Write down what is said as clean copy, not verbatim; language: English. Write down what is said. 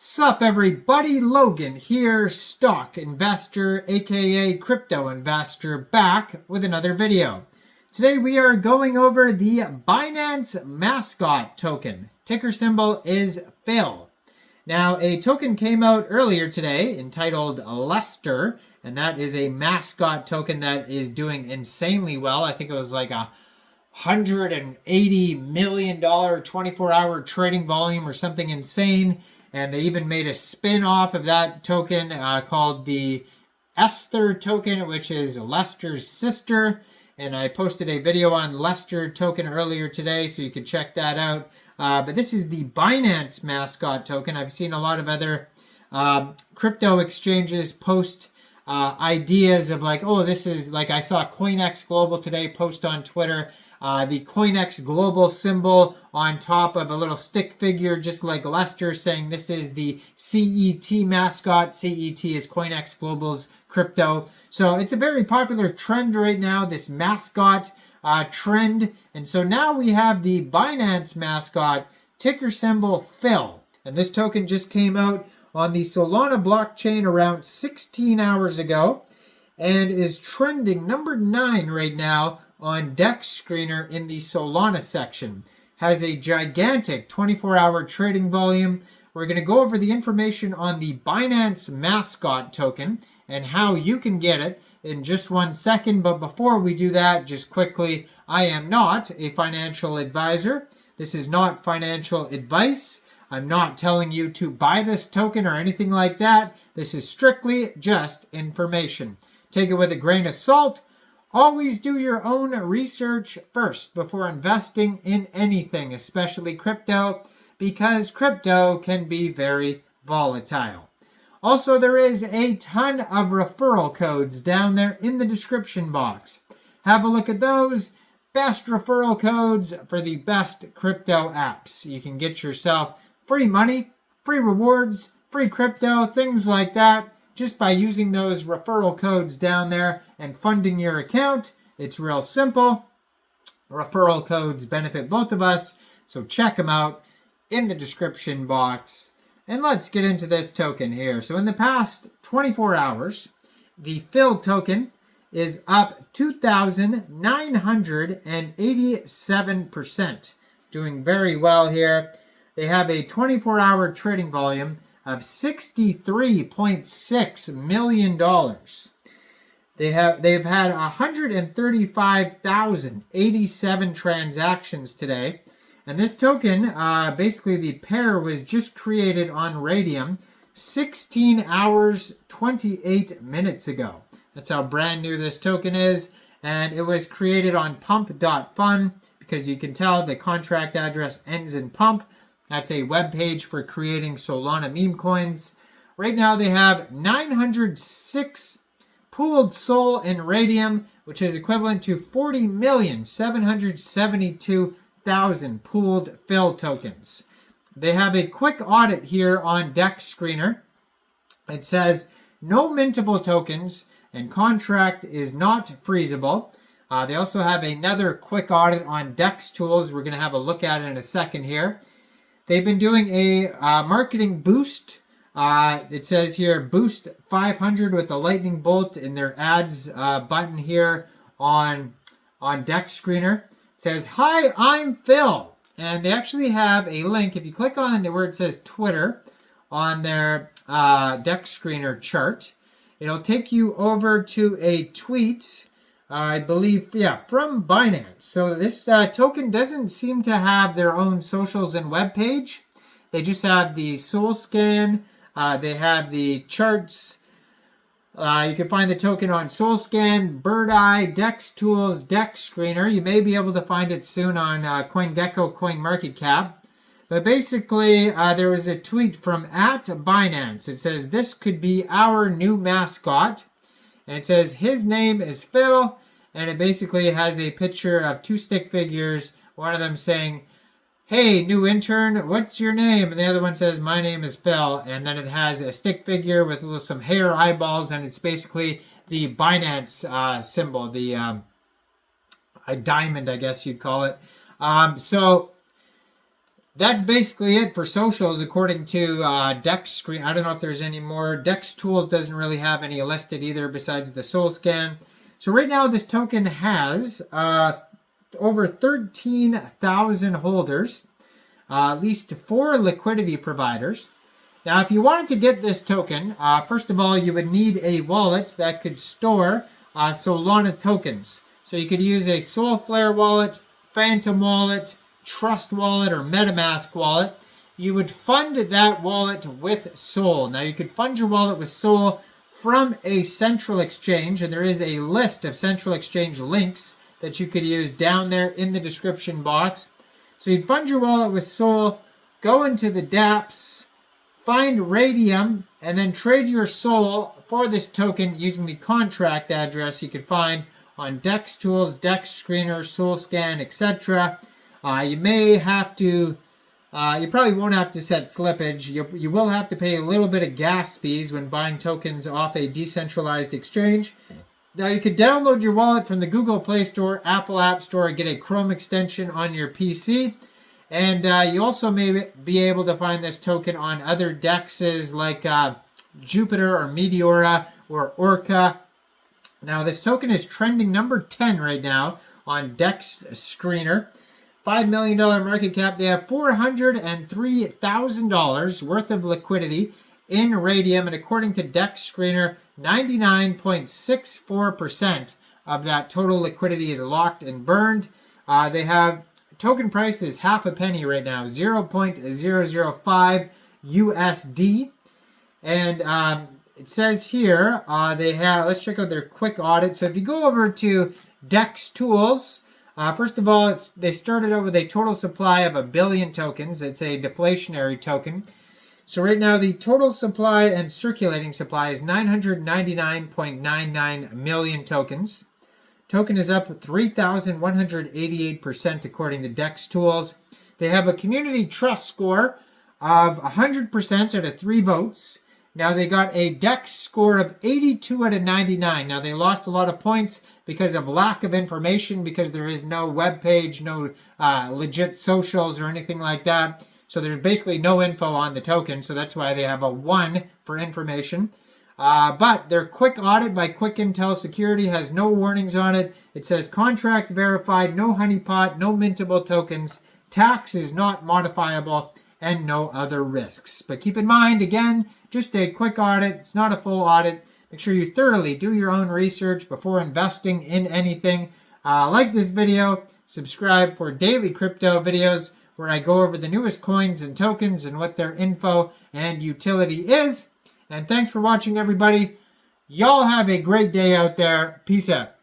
Sup everybody, Logan here, stock investor aka crypto investor, back with another video. Today we are going over the Binance Mascot token. Ticker symbol is PHIL. Now a token came out earlier today entitled Lester, and that is a mascot token that is doing insanely well. I think it was like $180 million 24-hour trading volume or something insane. And they even made a spin-off of that token called the Esther token, which is Lester's sister. And I posted a video on Lester token earlier today, so you can check that out. But this is the Binance Mascot token. I've seen a lot of other crypto exchanges post ideas of like, oh, this is like, I saw CoinEx Global today post on Twitter the CoinEx Global symbol on top of a little stick figure, just like Lester, saying this is the CET mascot. CET is CoinEx Global's crypto. So it's a very popular trend right now, this mascot trend. And so now we have the Binance mascot, ticker symbol PHIL. And this token just came out on the Solana blockchain around 16 hours ago and is trending number 9 right now on DEX Screener in the Solana section. Has a gigantic 24-hour trading volume. We're going to go over the information on the Binance Mascot token and how you can get it in just 1 second. But before we do that, just quickly, I am not a financial advisor. This is not financial advice. I'm not telling you to buy this token or anything like that. This is strictly just information. Take it with a grain of salt. Always do your own research first before investing in anything, especially crypto, because crypto can be very volatile. Also, there is a ton of referral codes down there in the description box. Have a look at those. Best referral codes for the best crypto apps. You can get yourself free money, free rewards, free crypto, things like that, just by using those referral codes down there and funding your account. It's real simple. Referral codes benefit both of us, so check them out in the description box. And let's get into this token here. So in the past 24 hours, the PHIL token is up 2,987%. Doing very well here. They have a 24-hour trading volume of $63.6 million. They've had 135,087 transactions today. And this token, basically the pair was just created on Raydium 16 hours, 28 minutes ago. That's how brand new this token is. And it was created on pump.fun because you can tell the contract address ends in pump. That's a web page for creating Solana meme coins. Right now they have 906 pooled SOL in Raydium, which is equivalent to 40,772,000 pooled PHIL tokens. They have a quick audit here on DEX Screener. It says no mintable tokens and contract is not freezable. They also have another quick audit on DEX Tools. We're going to have a look at it in a second here. They've been doing a marketing boost. It says here, boost 500 with the lightning bolt in their ads button here on DEX Screener. It says, hi, I'm Phil. And they actually have a link. If you click on where it says Twitter on their DEX Screener chart, it'll take you over to a tweet, I believe, from Binance. So this token doesn't seem to have their own socials and web page. They just have the Sol Scan. They have the charts. You can find the token on SolScan, Bird Eye, DEX Tools, DEX Screener. You may be able to find it soon on CoinGecko, CoinMarketCap. But basically, there was a tweet from @Binance. It says, this could be our new mascot. And it says, his name is Phil. And it basically has a picture of 2 stick figures. One of them saying, hey, new intern, what's your name? And the other one says, my name is Phil. And then it has a stick figure with some hair eyeballs. And it's basically the Binance symbol, the a diamond, I guess you'd call it. So That's basically it for socials according to Dex Screen. I don't know if there's any more. Dex Tools doesn't really have any listed either besides the Soul Scan. So right now this token has over 13,000 holders, at least 4 liquidity providers. Now if you wanted to get this token, first of all you would need a wallet that could store Solana tokens. So you could use a Soulflare wallet, Phantom wallet, Trust wallet, or MetaMask wallet. You would fund that wallet with Sol. Now you could fund your wallet with Sol from a central exchange, and there is a list of central exchange links that you could use down there in the description box. So you'd fund your wallet with Sol, go into the dApps, find Raydium, and then trade your Sol for this token using the contract address you could find on Dex Tools, Dex Screener, SoulScan, etc. You may have to, you probably won't have to set slippage. You will have to pay a little bit of gas fees when buying tokens off a decentralized exchange. Now you could download your wallet from the Google Play Store, Apple App Store, and get a Chrome extension on your PC. And you also may be able to find this token on other dexes like Jupiter or Meteora or Orca. Now this token is trending number 10 right now on Dex Screener. $5 million market cap. They have $403,000 worth of liquidity in Raydium, and according to Dex Screener, 99.64% of that total liquidity is locked and burned. They have token price is half a penny right now, 0.005 USD, and it says here they have. Let's check out their quick audit. So if you go over to Dex Tools. First of all, they started out with a total supply of 1 billion tokens. It's a deflationary token. So right now, the total supply and circulating supply is 999.99 million tokens. Token is up 3,188% according to Dex Tools. They have a community trust score of 100% out of 3 votes. Now they got a Dex score of 82 out of 99. Now they lost a lot of points because of lack of information, because there is no web page, no legit socials or anything like that. So there's basically no info on the token. So that's why they have a 1 for information. But their quick audit by Quick Intel Security has no warnings on it. It says contract verified, no honeypot, no mintable tokens, tax is not modifiable, and no other risks. But keep in mind, again, just a quick audit. It's not a full audit. Make sure you thoroughly do your own research before investing in anything. Like this video, subscribe for daily crypto videos where I go over the newest coins and tokens and what their info and utility is. And thanks for watching, everybody. Y'all have a great day out there. Peace out.